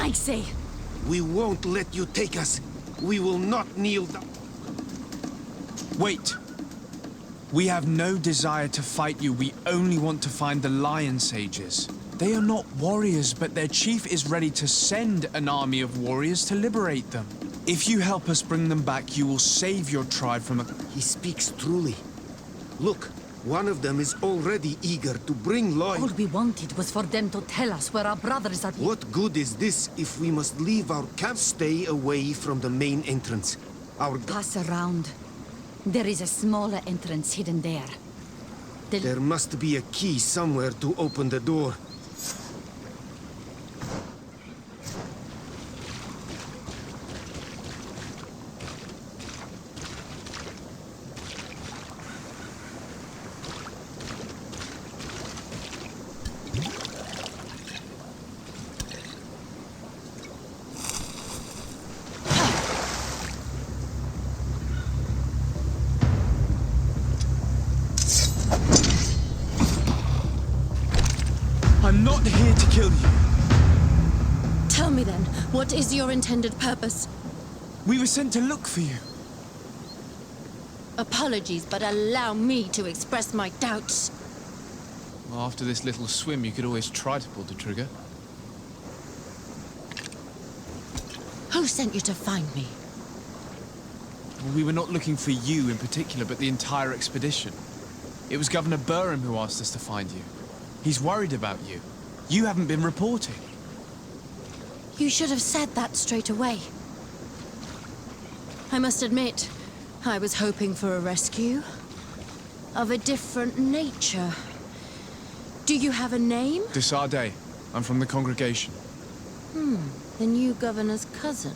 I say. We won't let you take us. We will not kneel down. Wait. We have no desire to fight you. We only want to find the Lion Sages. They are not warriors, but their chief is ready to send an army of warriors to liberate them. If you help us bring them back, you will save your tribe from a... He speaks truly. Look, one of them is already eager to bring All Lloyd. we wanted was for them to tell us where our brothers are. What good is this if we must leave our camp? Stay away from the main entrance. Pass around. There is a smaller entrance hidden there. There must be a key somewhere to open the door. I'm not here to kill you. Tell me then, what is your intended purpose? We were sent to look for you. Apologies, but allow me to express my doubts. Well, after this little swim, you could always try to pull the trigger. Who sent you to find me? We were not looking for you in particular, but the entire expedition. It was Governor Burham who asked us to find you. He's worried about you. You haven't been reporting. You should have said that straight away. I must admit, I was hoping for a rescue. Of a different nature. Do you have a name? Desarde. I'm from the congregation. The new governor's cousin.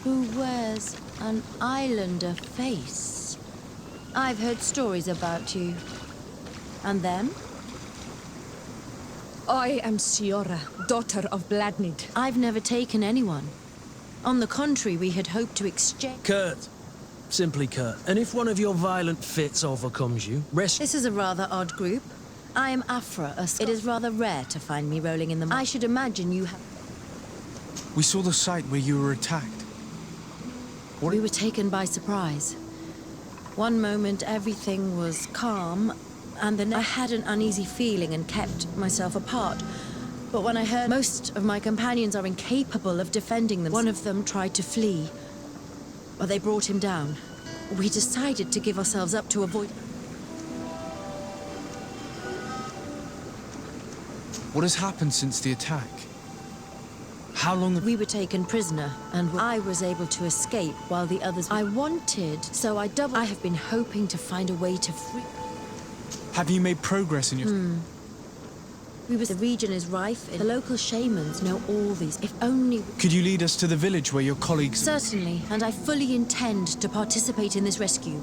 Who wears an islander face. I've heard stories about you. And then? I am Siora, daughter of Bladnid. I've never taken anyone. On the contrary, we had hoped to exchange... Kurt. Simply Kurt. And if one of your violent fits overcomes you, rest... This is a rather odd group. I am Afra, It is rather rare to find me rolling in the mud. I should imagine you have... We saw the site where you were attacked. We were taken by surprise. One moment everything was calm, and then I had an uneasy feeling and kept myself apart. But when I heard most of my companions are incapable of defending them, one of them tried to flee, but they brought him down. We decided to give ourselves up to avoid... What has happened since the attack? How long have... We were taken prisoner, and I was able to escape while the others... I wanted, so I doubled... I have been hoping to find a way to free... Have you made progress in your... The region is rife. The local shamans know all these. If only... Could you lead us to the village where your colleagues... Certainly, and I fully intend to participate in this rescue.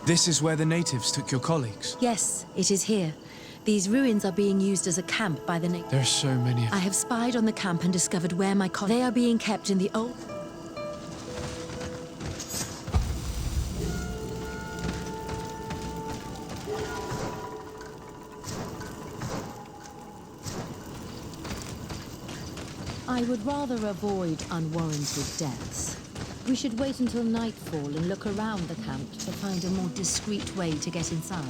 This is where the natives took your colleagues. Yes, it is here. These ruins are being used as a camp by the natives. There are so many of I have spied on the camp and discovered where my colleagues... They are being kept in the old... I would rather avoid unwarranted deaths. We should wait until nightfall and look around the camp to find a more discreet way to get inside.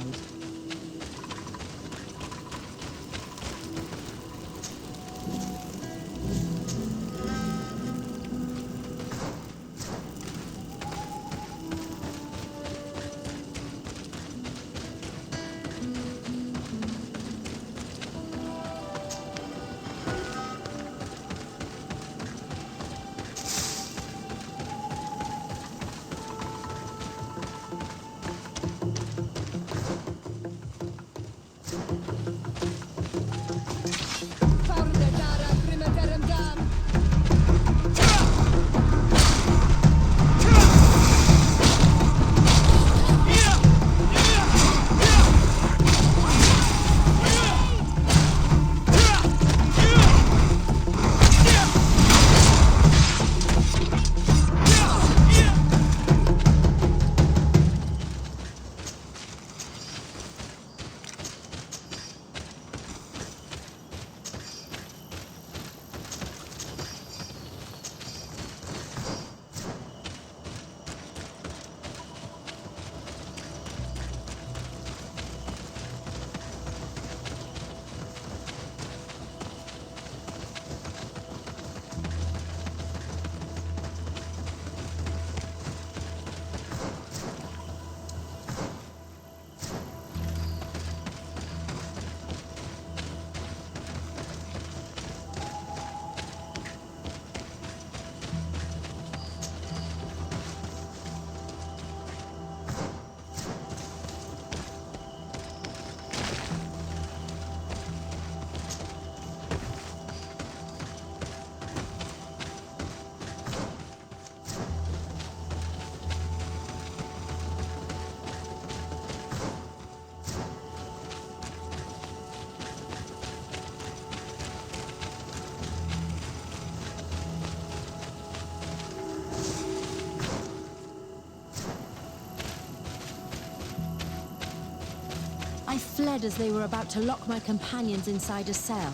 I fled as they were about to lock my companions inside a cell.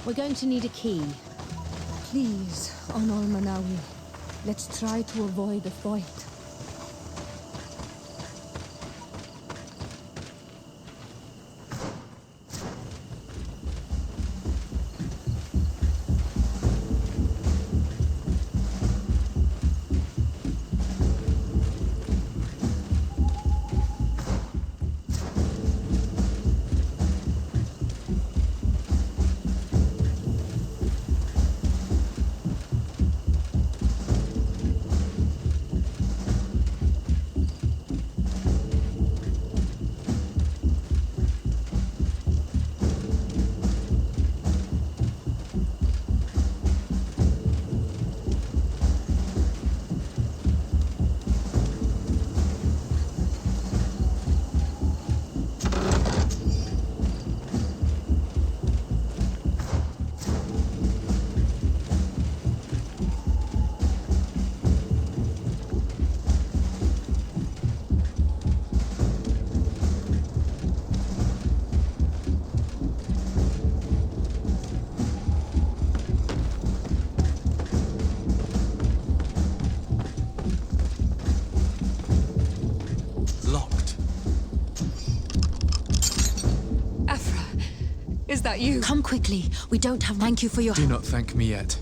We're going to need a key. Please, Honor Manawi, let's try to avoid a fight. Is that you? Come quickly. We don't have... Thank you for your... Do not thank me yet.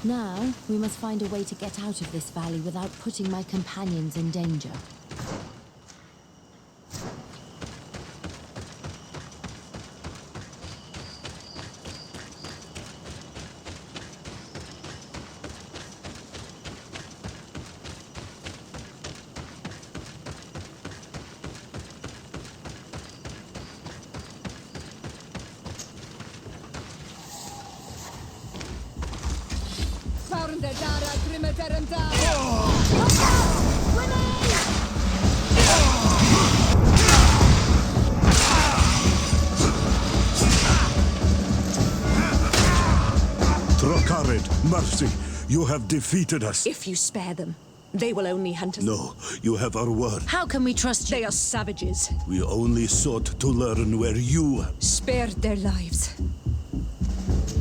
Now, we must find a way to get out of this valley without putting my companions in danger. Trakarid, mercy, you have defeated us. If you spare them, they will only hunt us. No, you have our word. How can we trust you? They are savages. We only sought to learn where you... Spared their lives.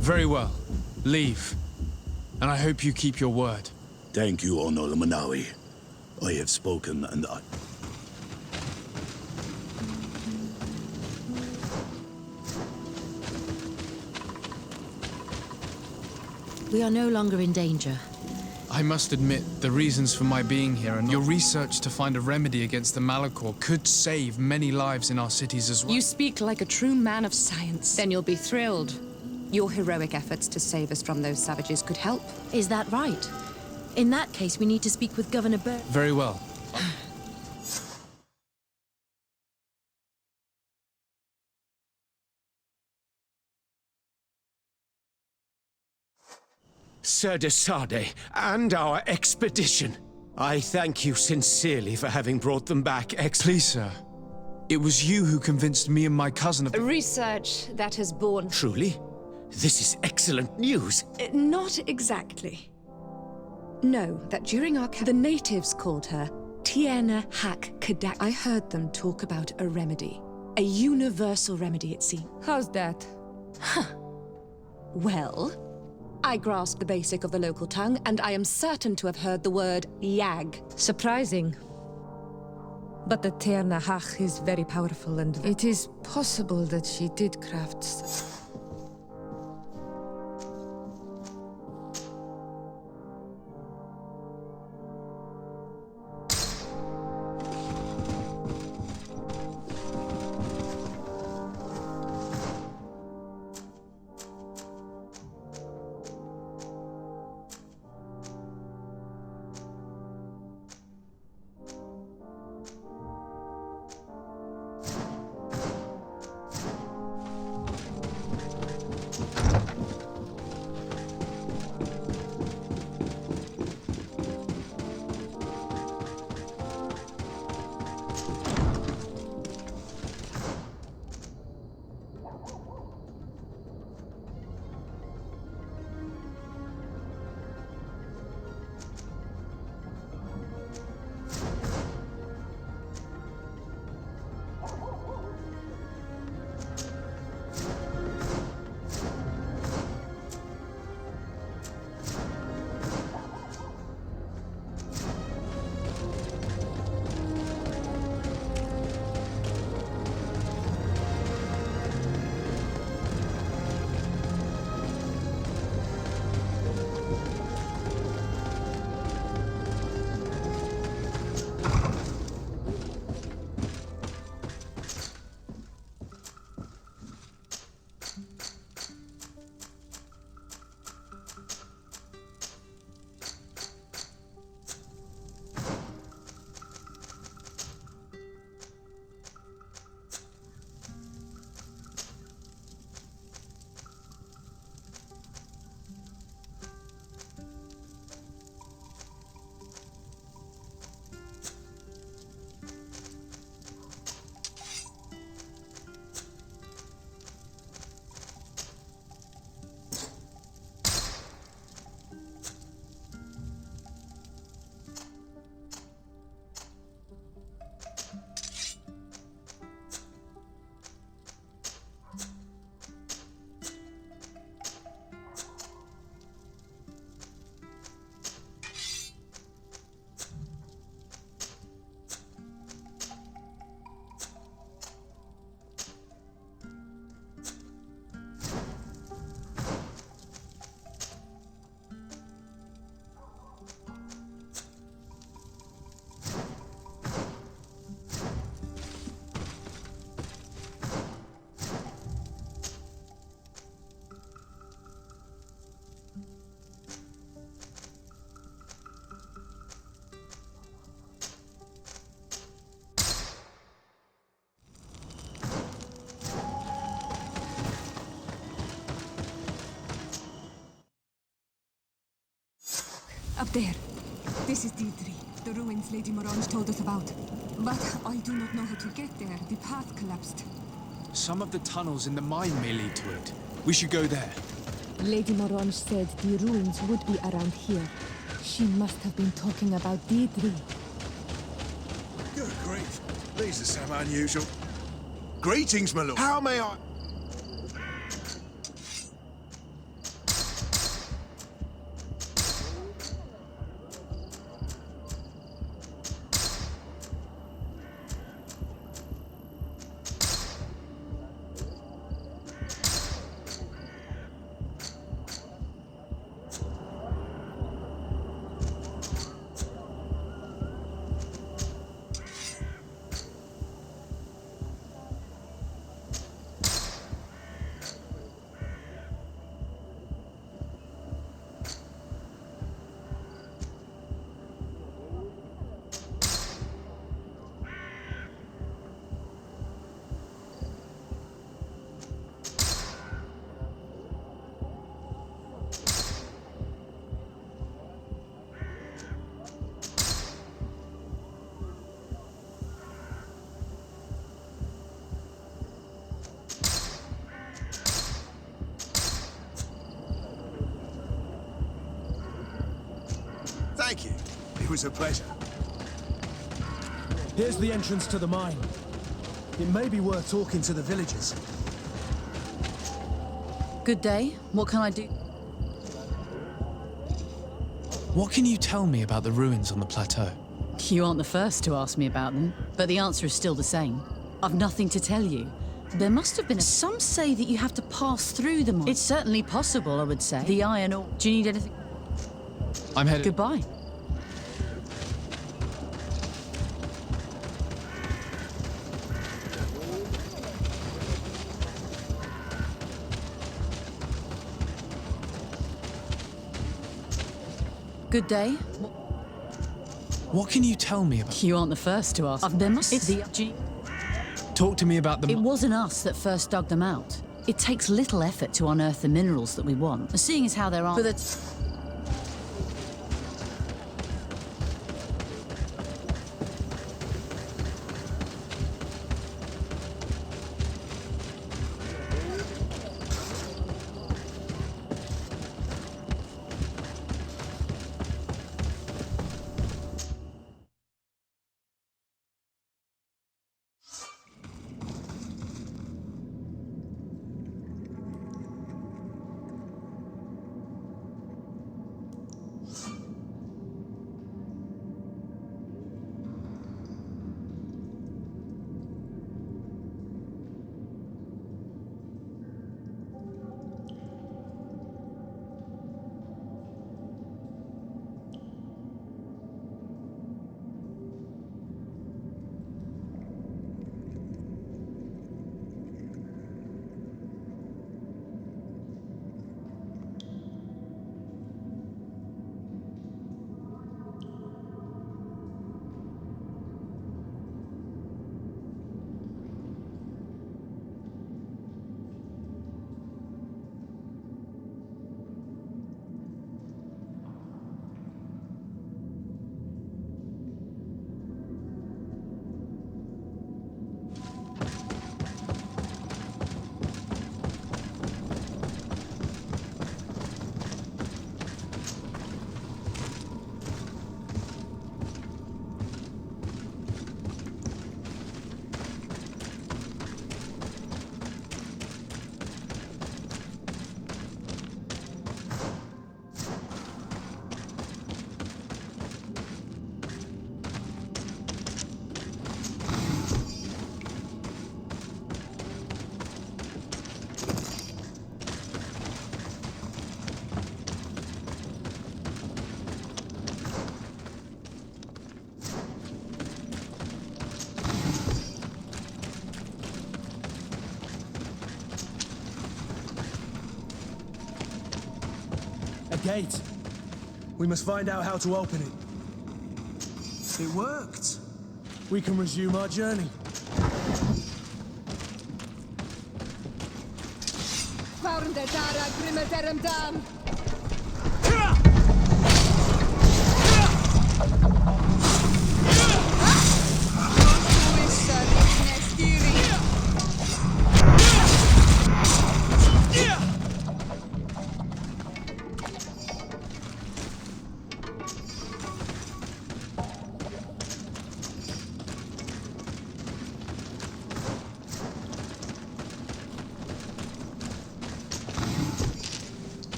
Very well. Leave. And I hope you keep your word. Thank you, Onol Manawi. I have spoken and I... We are no longer in danger. I must admit, the reasons for my being here and your research to find a remedy against the Malachor could save many lives in our cities as well. You speak like a true man of science. Then you'll be thrilled. Your heroic efforts to save us from those savages could help. Is that right? In that case, we need to speak with Governor Burr. Very well. Sir de Sade, and our expedition. I thank you sincerely for having brought them back, Please, sir. It was you who convinced me and my cousin of... Research that has borne... Truly? This is excellent news. Not exactly. Know that during our the natives called her Tiena Hak Kadak. I heard them talk about a remedy. A universal remedy, it seems. How's that? Well, I grasp the basic of the local tongue, and I am certain to have heard the word yag. Surprising. But the Terna Hach is very powerful, and it is possible that she did craft... Up there. This is D3, the ruins Lady Morange told us about. But I do not know how to get there. The path collapsed. Some of the tunnels in the mine may lead to it. We should go there. Lady Morange said the ruins would be around here. She must have been talking about D3. Good grief. These are some unusual. Greetings, my lord. How may I... Thank you. It was a pleasure. Here's the entrance to the mine. It may be worth talking to the villagers. Good day. What can I do? What can you tell me about the ruins on the plateau? You aren't the first to ask me about them, but the answer is still the same. I've nothing to tell you. There must have been Some say that you have to pass through the mine. It's certainly possible, I would say. The iron ore... Do you need anything? I'm headed... Goodbye. Good day. What can you tell me about... You aren't the first to ask. There must be... Talk to me about the... It wasn't us that first dug them out. It takes little effort to unearth the minerals that we want, seeing as how there aren't... Gate. We must find out how to open it. It worked. We can resume our journey.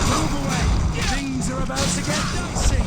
Move away! Things are about to get dicey!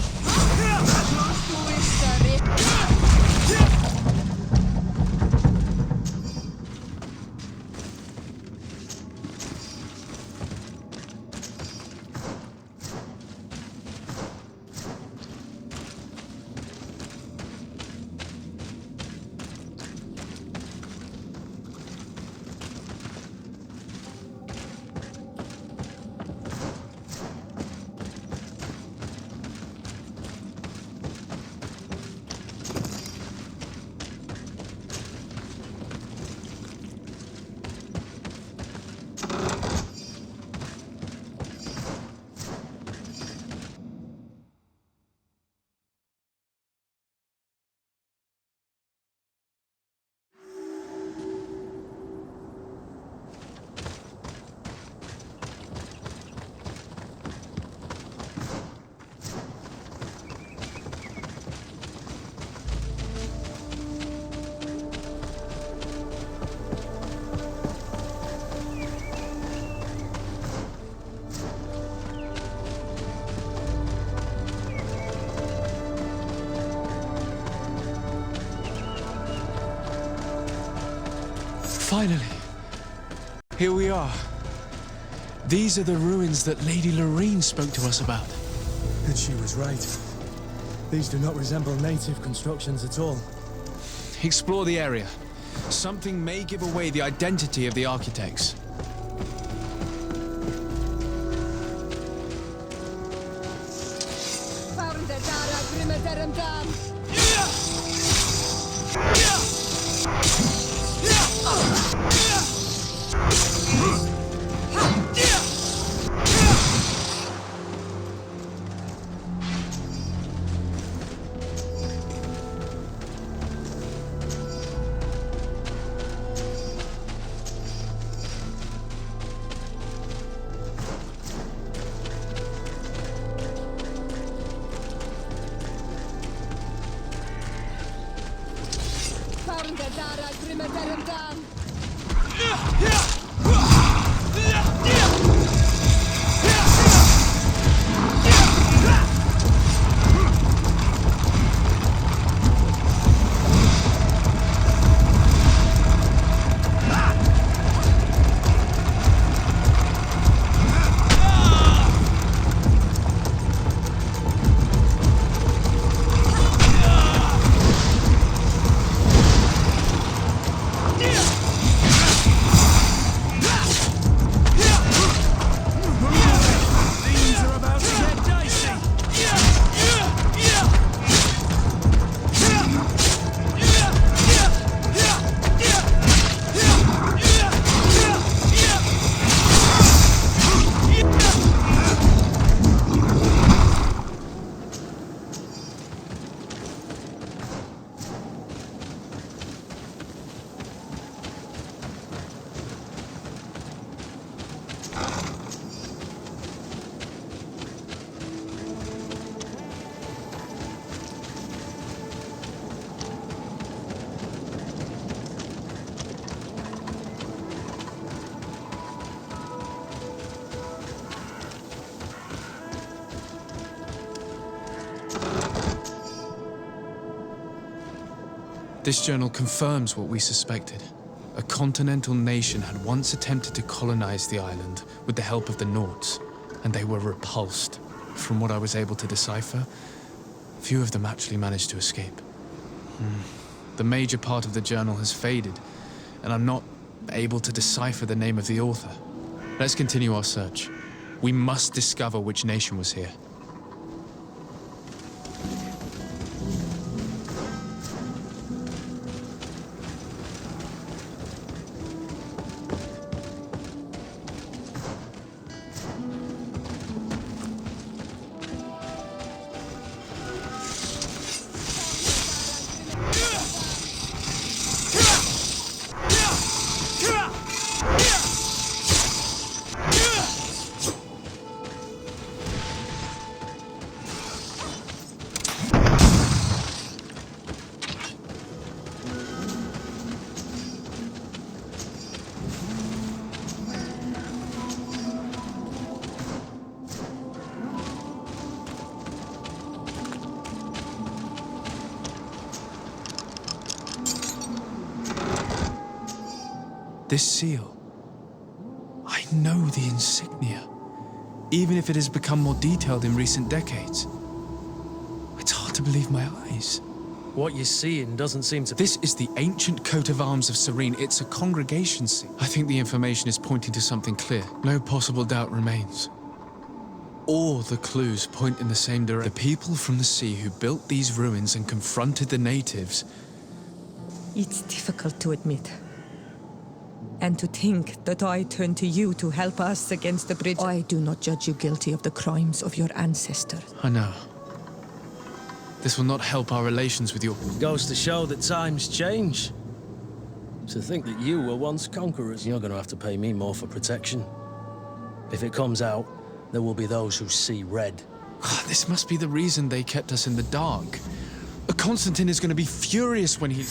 Finally, here we are. These are the ruins that Lady Lorene spoke to us about. And she was right. These do not resemble native constructions at all. Explore the area. Something may give away the identity of the architects. This journal confirms what we suspected. A continental nation had once attempted to colonize the island with the help of the Nords, and they were repulsed. From what I was able to decipher, few of them actually managed to escape. The major part of the journal has faded, and I'm not able to decipher the name of the author. Let's continue our search. We must discover which nation was here. This seal. I know the insignia, even if it has become more detailed in recent decades. It's hard to believe my eyes. What you're seeing doesn't seem to... This is the ancient coat of arms of Serene. It's a congregation seal. I think the information is pointing to something clear. No possible doubt remains. All the clues point in the same direction. The people from the sea who built these ruins and confronted the natives. It's difficult to admit. And to think that I turn to you to help us against the bridge. I do not judge you guilty of the crimes of your ancestors. I know. This will not help our relations with your... Goes to show that times change. To think that you were once conquerors, you're going to have to pay me more for protection. If it comes out, there will be those who see red. This must be the reason they kept us in the dark. Constantine is going to be furious when he...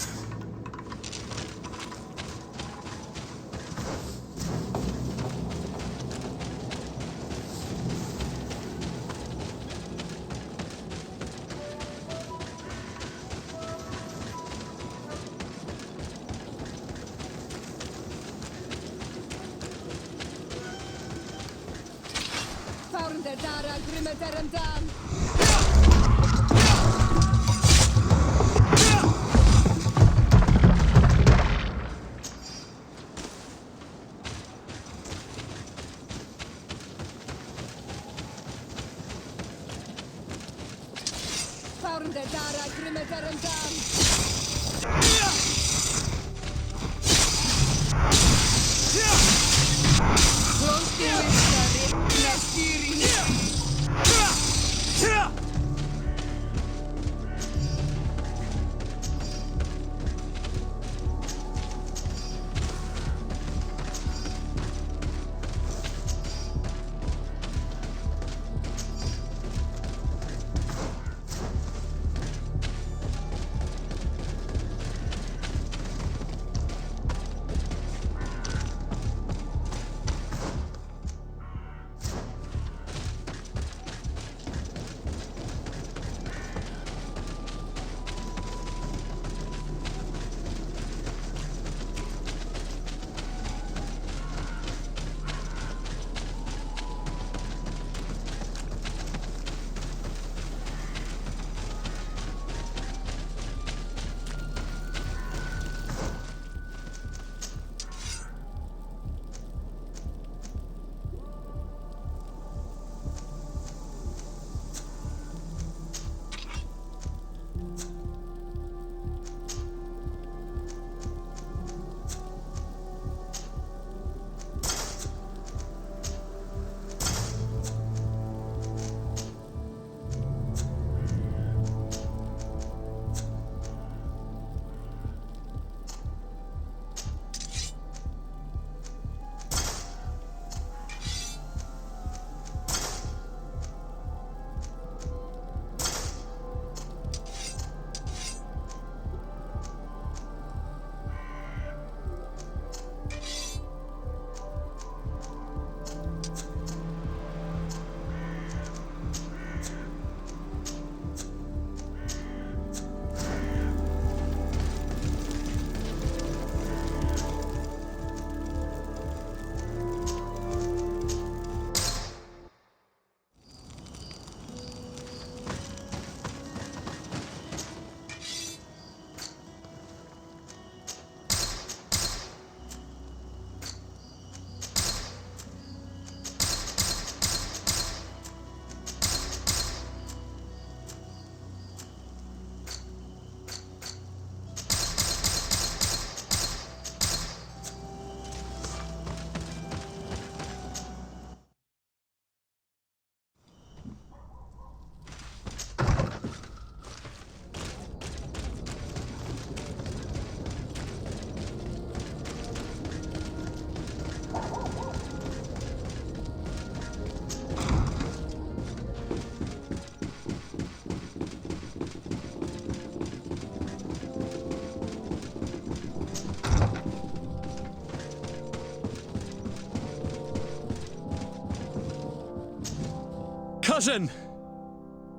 Cousin!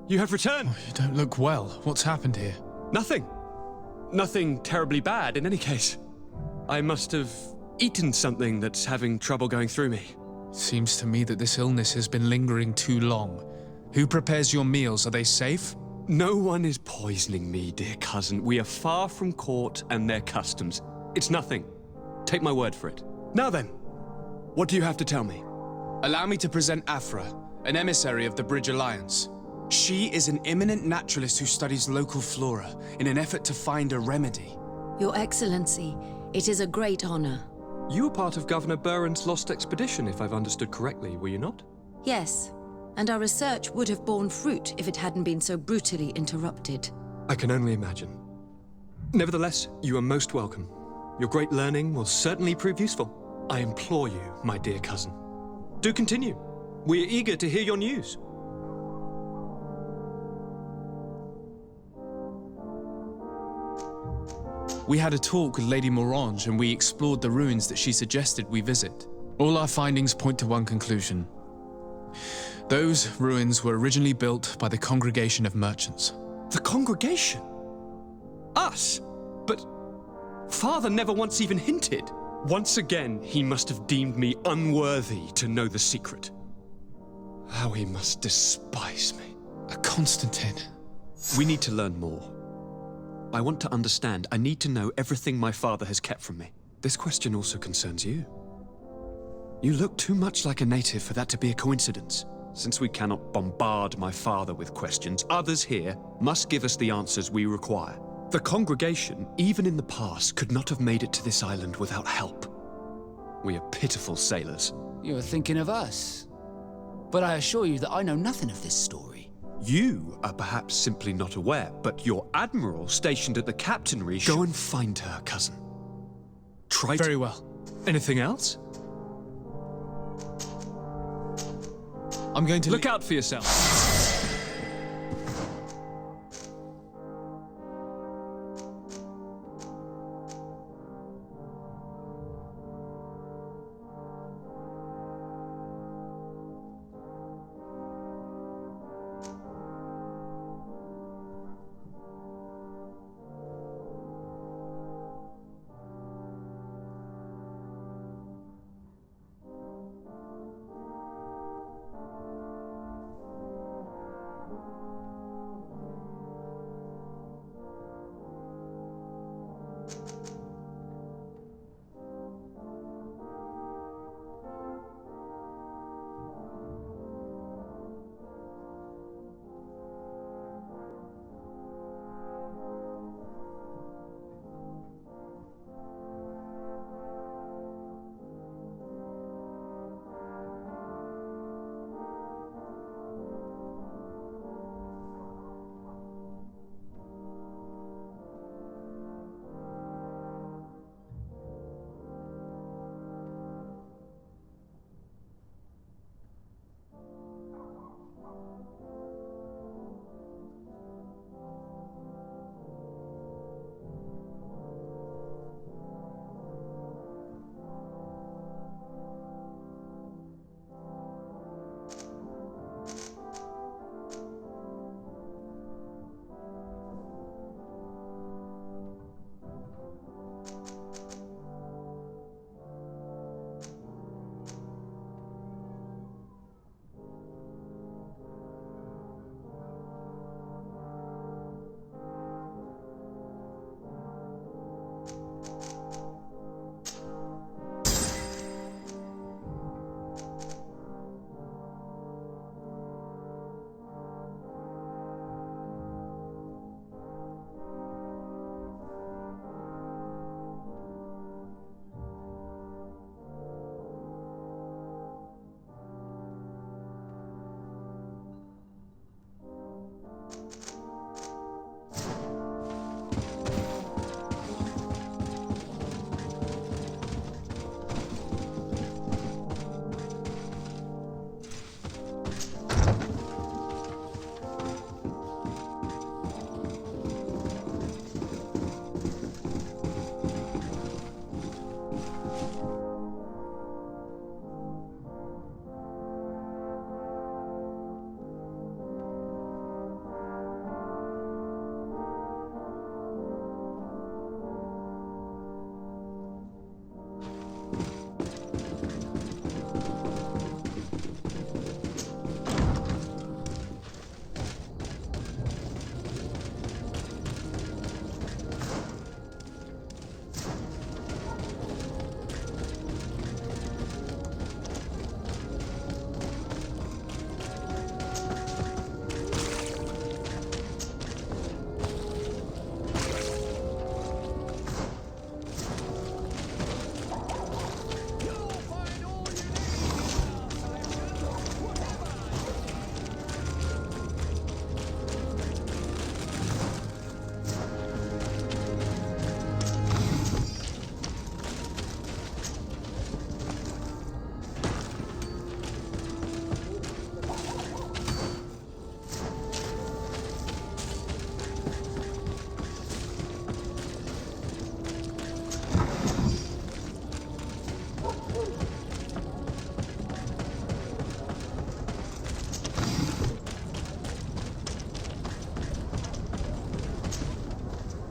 You have returned. Oh, you don't look well. What's happened here? Nothing. Nothing terribly bad in any case. I must have eaten something that's having trouble going through me. Seems to me that this illness has been lingering too long. Who prepares your meals? Are they safe? No one is poisoning me, dear cousin. We are far from court and their customs. It's nothing. Take my word for it. Now then, what do you have to tell me? Allow me to present Afra, an emissary of the Bridge Alliance. She is an eminent naturalist who studies local flora in an effort to find a remedy. Your Excellency, it is a great honor. You were part of Governor Buren's lost expedition, if I've understood correctly, were you not? Yes, and our research would have borne fruit if it hadn't been so brutally interrupted. I can only imagine. Nevertheless, you are most welcome. Your great learning will certainly prove useful. I implore you, my dear cousin. Do continue. We are eager to hear your news. We had a talk with Lady Morange and we explored the ruins that she suggested we visit. All our findings point to one conclusion. Those ruins were originally built by the Congregation of Merchants. The Congregation? Us? But Father never once even hinted. Once again, he must have deemed me unworthy to know the secret. How he must despise me. Constantine. We need to learn more. I want to understand. I need to know everything my father has kept from me. This question also concerns you. You look too much like a native for that to be a coincidence. Since we cannot bombard my father with questions, others here must give us the answers we require. The congregation, even in the past, could not have made it to this island without help. We are pitiful sailors. You are thinking of us. But I assure you that I know nothing of this story. You are perhaps simply not aware, but your admiral stationed at the captainry should... Go and find her, cousin. Try to... Very well. Anything else? I'm going to... Look out for yourself.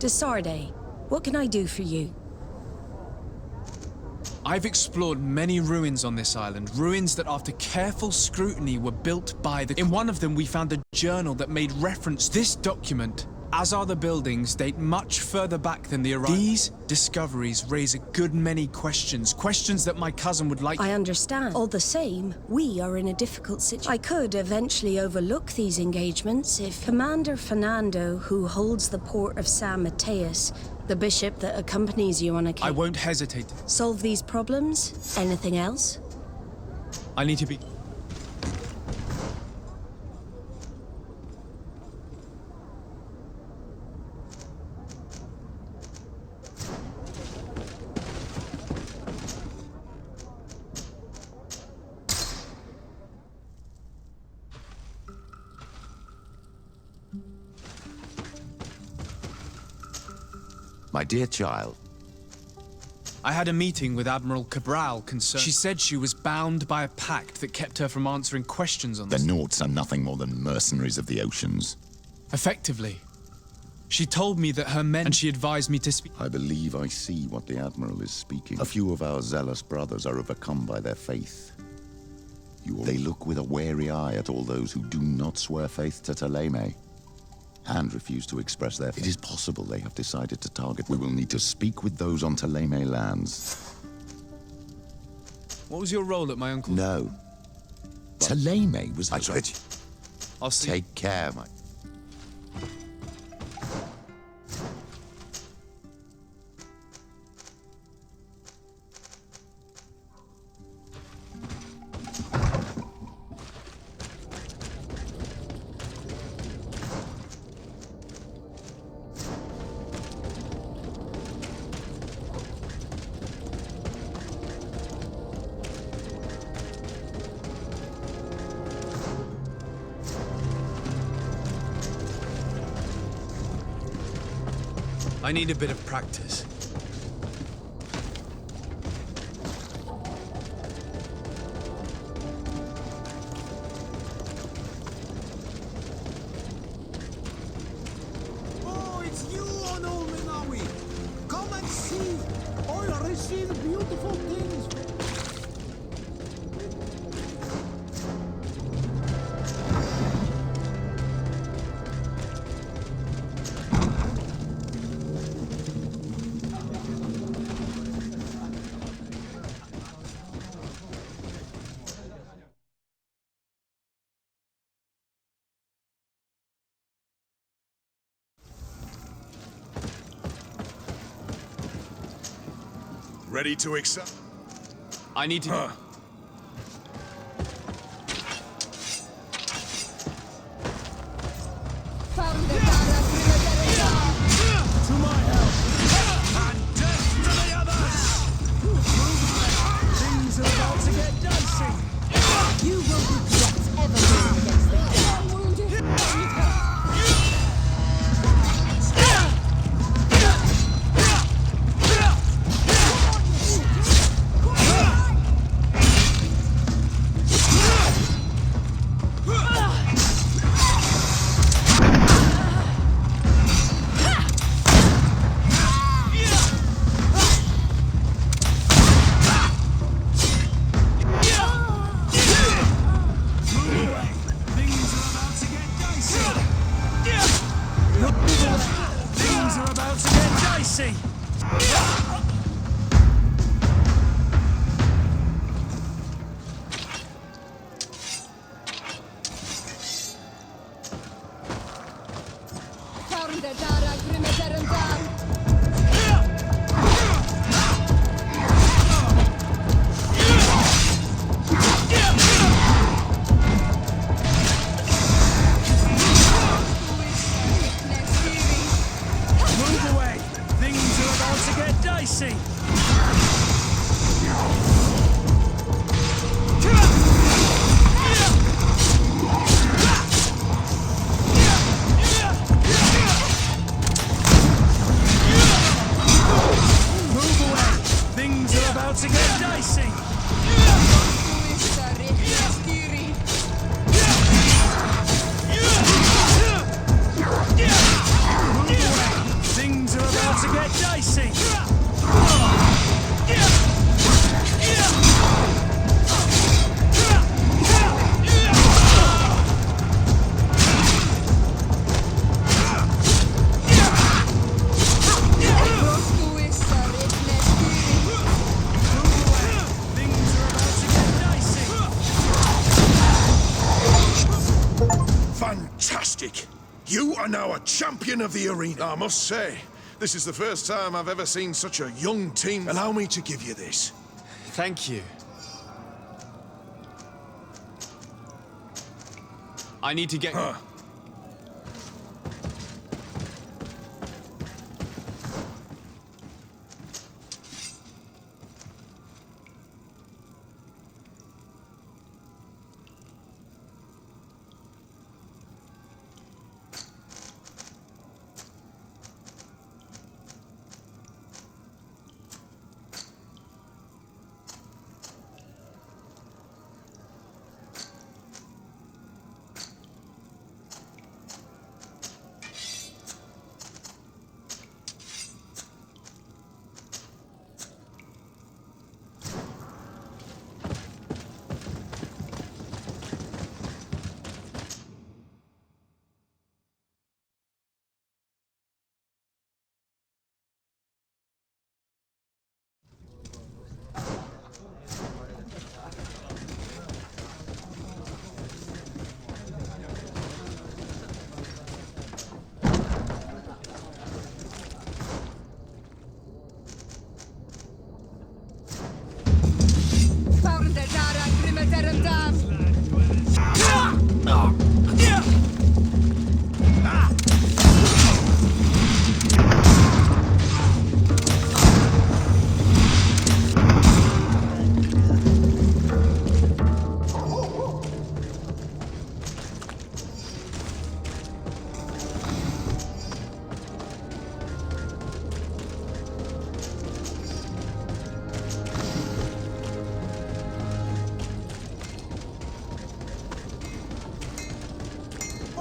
Desarde, what can I do for you? I've explored many ruins on this island, ruins that after careful scrutiny were built by the... In one of them we found a journal that made reference. This document, as are the buildings, date much further back than the arrival. These discoveries raise a good many questions, questions that my cousin would like... I understand. All the same, we are in a difficult situation. I could eventually overlook these engagements if Commander Fernando, who holds the port of San Mateus, the bishop that accompanies you on a... I won't hesitate. Solve these problems? Anything else? I need to be... My dear child. I had a meeting with Admiral Cabral concerning... She said she was bound by a pact that kept her from answering questions on this. The Nauts are nothing more than mercenaries of the oceans. Effectively. She told me that her men... And she advised me to speak... I believe I see what the Admiral is speaking. A few of our zealous brothers are overcome by their faith. They look with a wary eye at all those who do not swear faith to Taleme and refuse to express their faith. It is possible they have decided to target. We will need to speak with those on Taleme lands. What was your role at my uncle? No. Taleme was... I tried. I'll see. Take care, my... I need a bit of practice. Oh, it's you on Old Menawi! Come and see! Oh, I see the beautiful things! Ready to accept? I need to... To my help! And death to the others! Things are about to get dicey! You will regret ever going against the dead. You are now a champion of the arena. I must say, this is the first time I've ever seen such a young team. Allow me to give you this. Thank you. I need to get...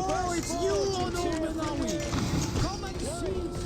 Oh, it's you, Onomenawi! Come and see!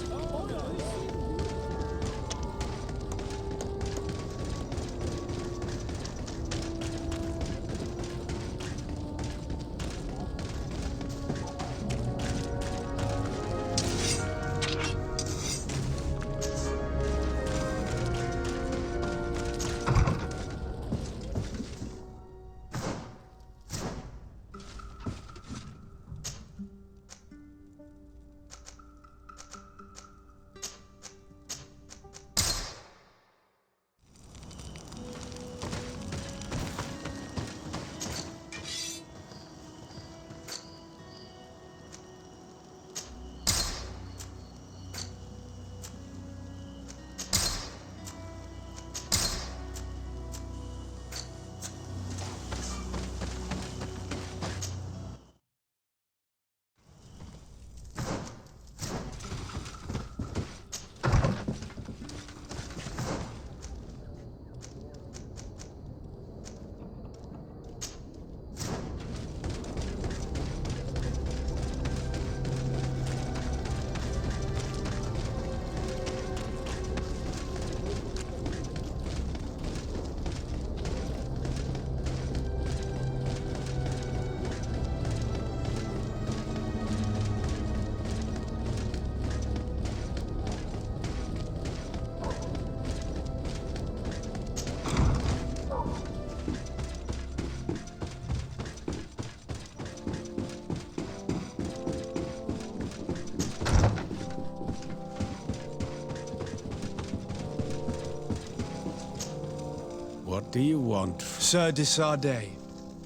What do you want? Sir de Sardet,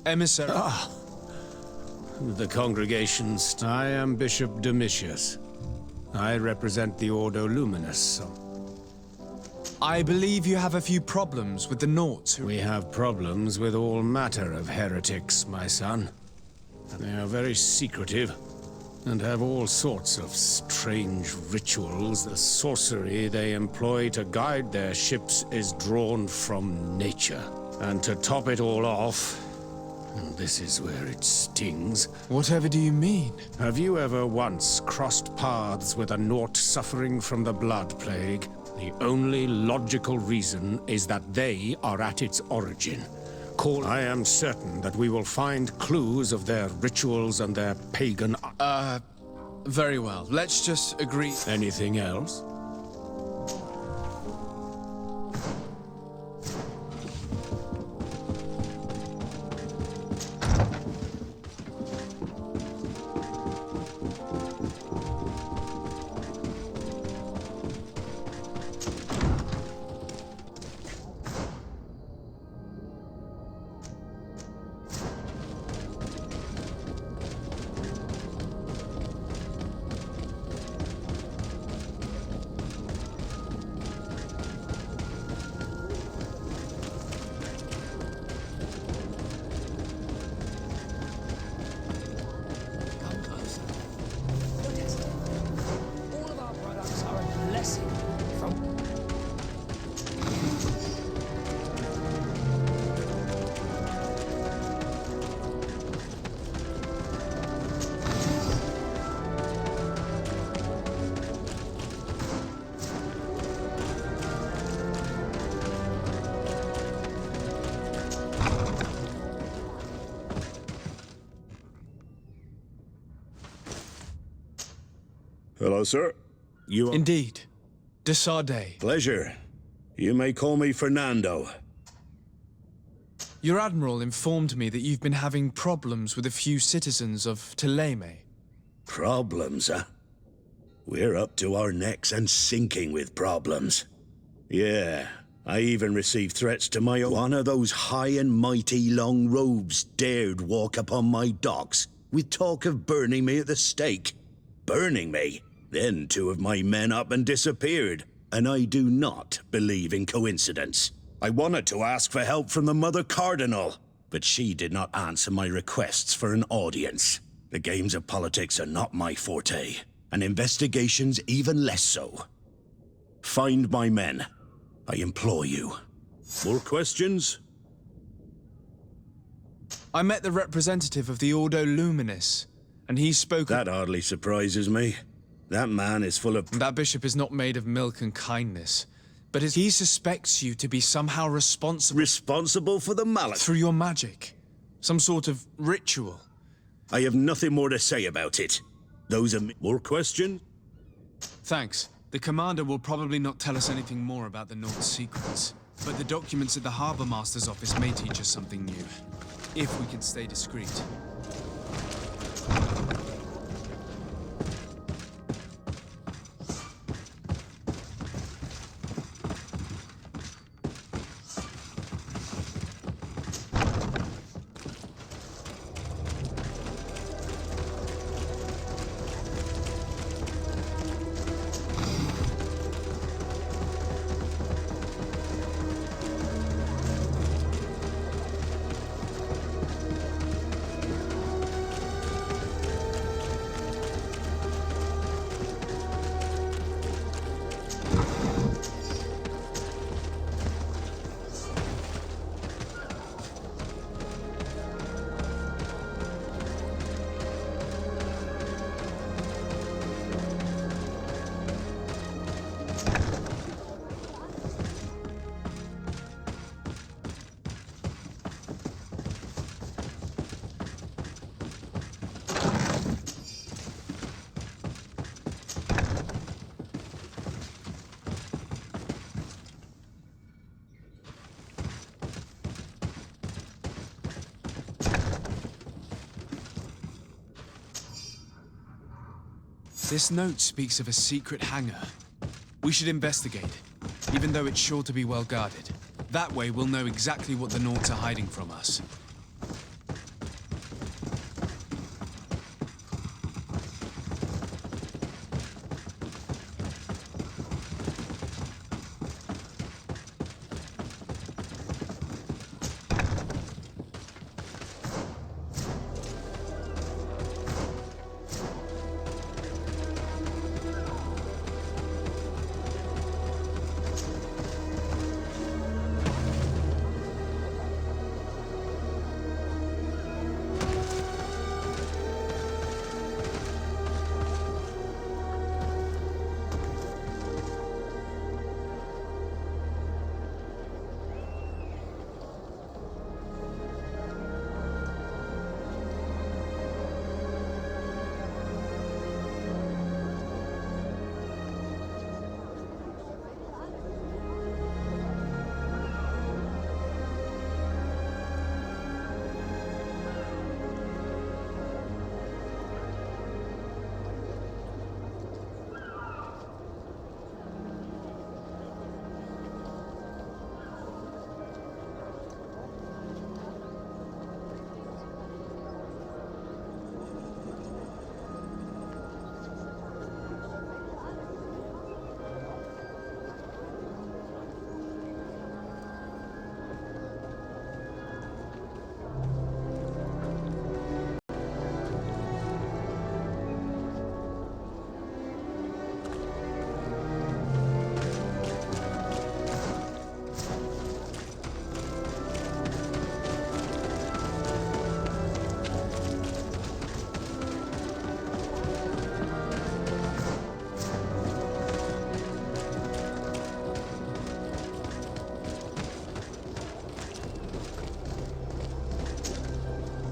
emissary... Ah! The congregation's... I am Bishop Domitius. I represent the Ordo Luminus. I believe you have a few problems with the Nauts. We have problems with all matter of heretics, my son. They are very secretive, and have all sorts of strange rituals. The sorcery they employ to guide their ships is drawn from nature. And to top it all off, this is where it stings. Whatever do you mean? Have you ever once crossed paths with a Naut suffering from the blood plague? The only logical reason is that they are at its origin. I am certain that we will find clues of their rituals and their pagan... Very well. Let's just agree... Anything else? Hello, sir. You are... Indeed. De Sardet. Pleasure. You may call me Fernando. Your Admiral informed me that you've been having problems with a few citizens of Thélème. Problems, huh? We're up to our necks and sinking with problems. Yeah, I even received threats to my own. One of those high and mighty long robes dared walk upon my docks with talk of burning me at the stake. Burning me? Then 2 of my men up and disappeared, and I do not believe in coincidence. I wanted to ask for help from the Mother Cardinal, but she did not answer my requests for an audience. The games of politics are not my forte, and investigations even less so. Find my men, I implore you. More questions? I met the representative of the Ordo Luminis, and he spoke... That hardly surprises me. That man is full of... That bishop is not made of milk and kindness, but he suspects you to be somehow responsible... Responsible for the malady? Through your magic. Some sort of ritual. I have nothing more to say about it. Those are... More questions? Thanks. The commander will probably not tell us anything more about the North's secrets, but the documents at the Harbor Master's office may teach us something new, if we can stay discreet. This note speaks of a secret hangar. We should investigate, even though it's sure to be well guarded. That way we'll know exactly what the Nords are hiding from us.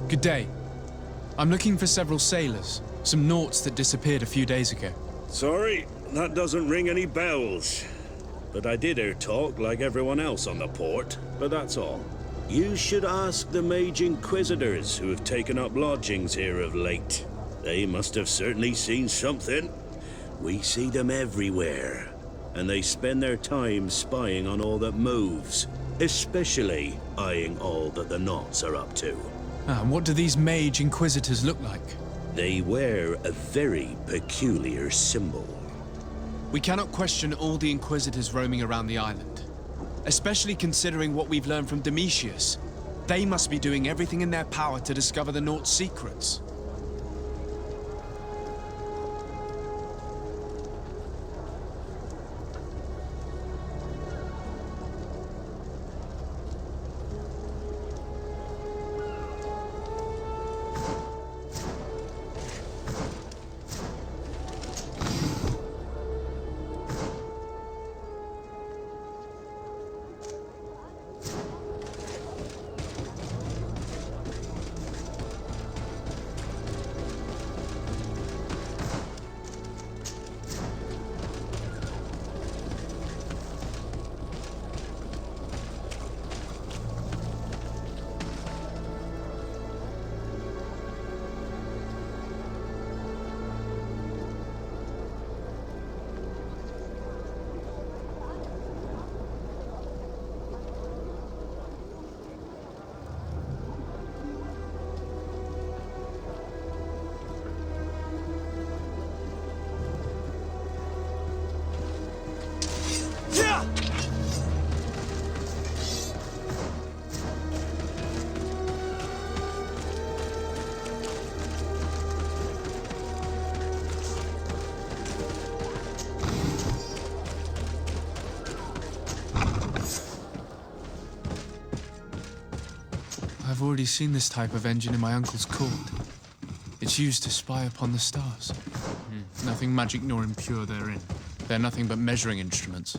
Good day. I'm looking for several sailors, some Nauts that disappeared a few days ago. Sorry, that doesn't ring any bells. But I did hear talk like everyone else on the port, but that's all. You should ask the Mage Inquisitors who have taken up lodgings here of late. They must have certainly seen something. We see them everywhere, and they spend their time spying on all that moves, especially eyeing all that the Knots are up to. And what do these Mage Inquisitors look like? They wear a very peculiar symbol. We cannot question all the Inquisitors roaming around the island, especially considering what we've learned from Domitius. They must be doing everything in their power to discover the Naught's secrets. I've already seen this type of engine in my uncle's court. It's used to spy upon the stars. Nothing magic nor impure therein. They're nothing but measuring instruments.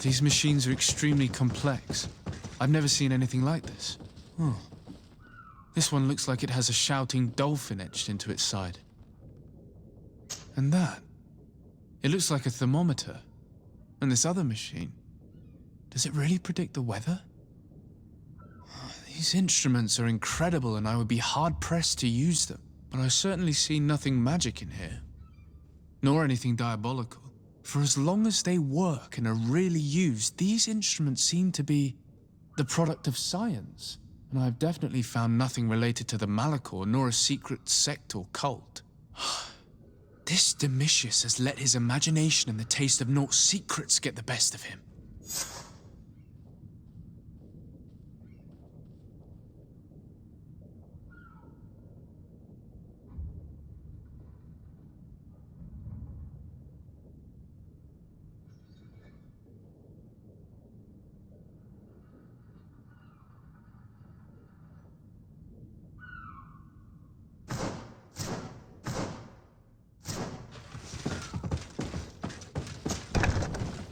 These machines are extremely complex. I've never seen anything like this. Oh. This one looks like it has a shouting dolphin etched into its side. And that. It looks like a thermometer. And this other machine. Does it really predict the weather? These instruments are incredible and I would be hard-pressed to use them. But I certainly see nothing magic in here. Nor anything diabolical. For as long as they work and are really used, these instruments seem to be the product of science. And I've definitely found nothing related to the Malachor, nor a secret sect or cult. This Domitius has let his imagination and the taste of Naught's secrets get the best of him.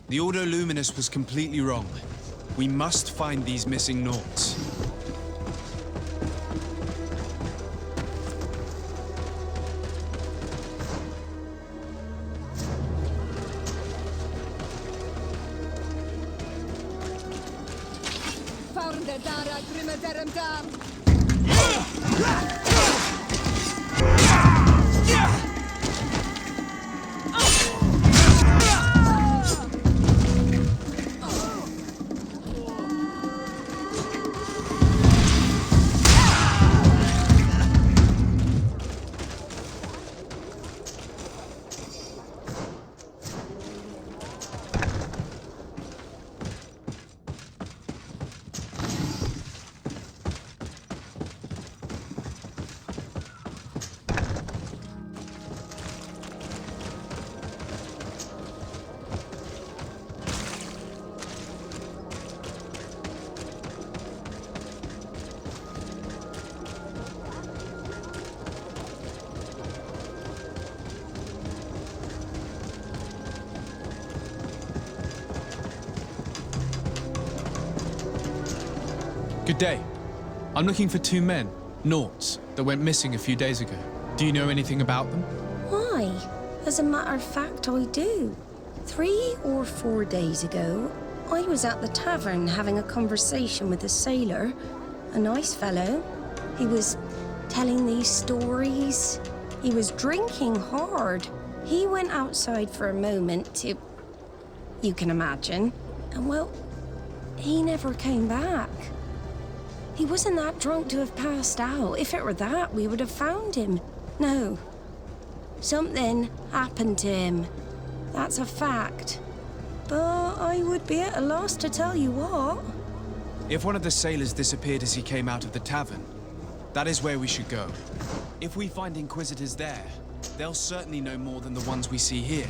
The Ordo Luminous was completely wrong. We must find these missing Naught's. Good day. I'm looking for 2 men, Nauts, that went missing a few days ago. Do you know anything about them? Why? As a matter of fact, I do. 3 or 4 days ago, I was at the tavern having a conversation with a sailor, a nice fellow. He was telling these stories. He was drinking hard. He went outside for a moment to... you can imagine. And well, he never came back. He wasn't that drunk to have passed out. If it were that, we would have found him. No. Something happened to him. That's a fact. But I would be at a loss to tell you what. If one of the sailors disappeared as he came out of the tavern, that is where we should go. If we find Inquisitors there, they'll certainly know more than the ones we see here.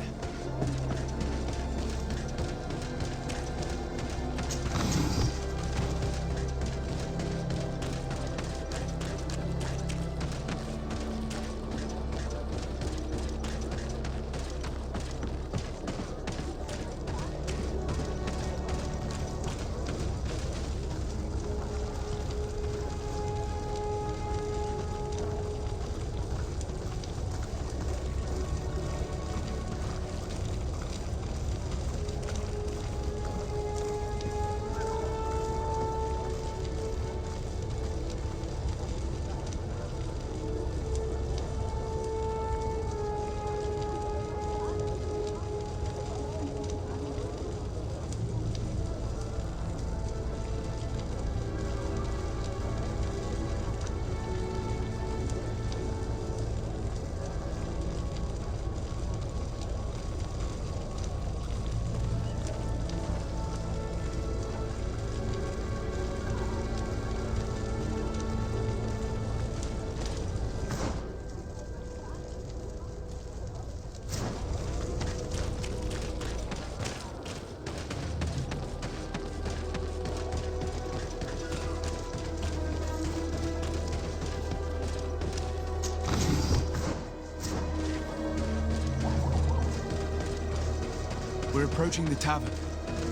We're approaching the tavern.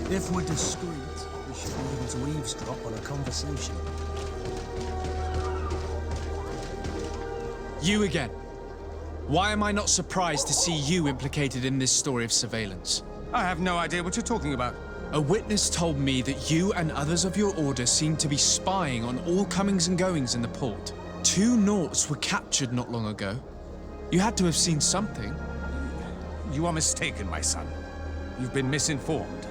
If we're discreet, we should be able to eavesdrop on a conversation. You again. Why am I not surprised to see you implicated in this story of surveillance? I have no idea what you're talking about. A witness told me that you and others of your order seemed to be spying on all comings and goings in the port. 2 Nauts were captured not long ago. You had to have seen something. You are mistaken, my son. You've been misinformed.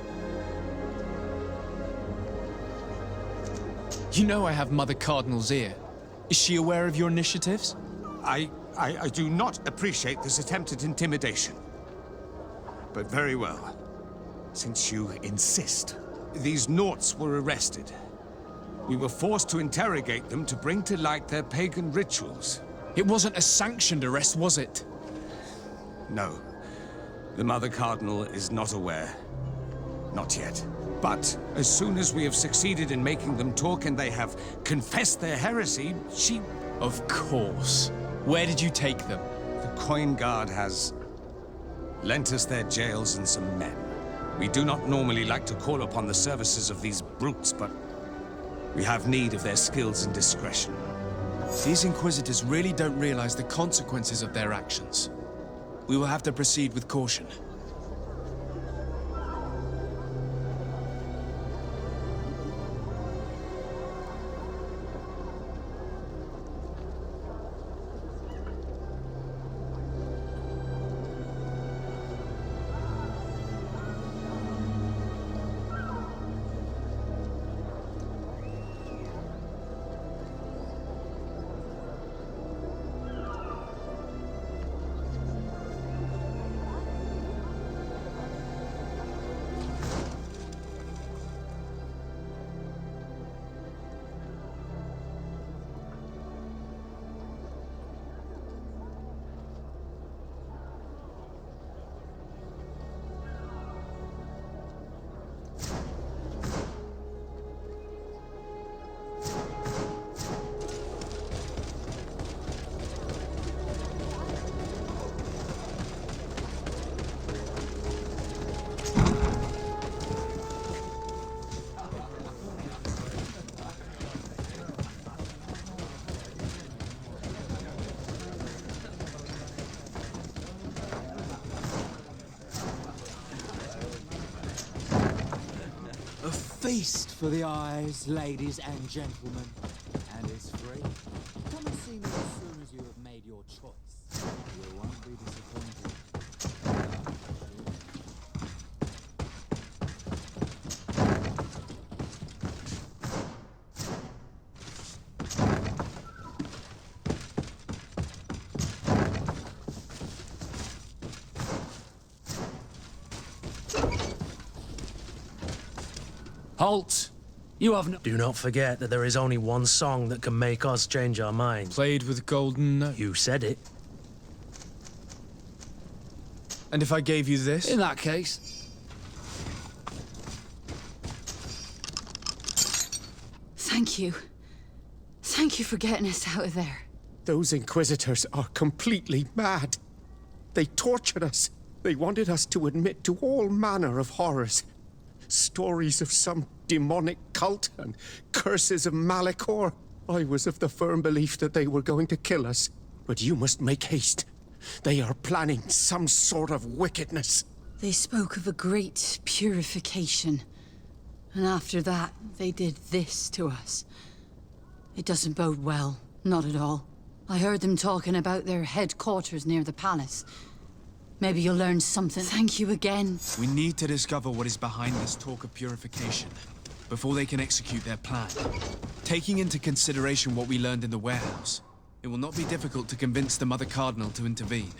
You know I have Mother Cardinal's ear. Is she aware of your initiatives? I do not appreciate this attempt at intimidation. But very well. Since you insist, these Nauts were arrested. We were forced to interrogate them to bring to light their pagan rituals. It wasn't a sanctioned arrest, was it? No. The Mother Cardinal is not aware. Not yet. But as soon as we have succeeded in making them talk and they have confessed their heresy, she... Of course. Where did you take them? The Coin Guard has lent us their jails and some men. We do not normally like to call upon the services of these brutes, but we have need of their skills and discretion. These Inquisitors really don't realize the consequences of their actions. We will have to proceed with caution. feast for the eyes, ladies and gentlemen. And it's free. Come and see me as soon as you have made your choice. You won't be disappointed. Halt! You have no— Do not forget that there is only one song that can make us change our minds. Played with golden notes. You said it. And if I gave you this? In that case... Thank you. Thank you for getting us out of there. Those Inquisitors are completely mad. They tortured us. They wanted us to admit to all manner of horrors. Stories of some demonic cult and curses of Malachor. I was of the firm belief that they were going to kill us. But you must make haste. They are planning some sort of wickedness. They spoke of a great purification. And after that, they did this to us. It doesn't bode well. Not at all. I heard them talking about their headquarters near the palace. Maybe you'll learn something. Thank you again. We need to discover what is behind this talk of purification before they can execute their plan. Taking into consideration what we learned in the warehouse, it will not be difficult to convince the Mother Cardinal to intervene.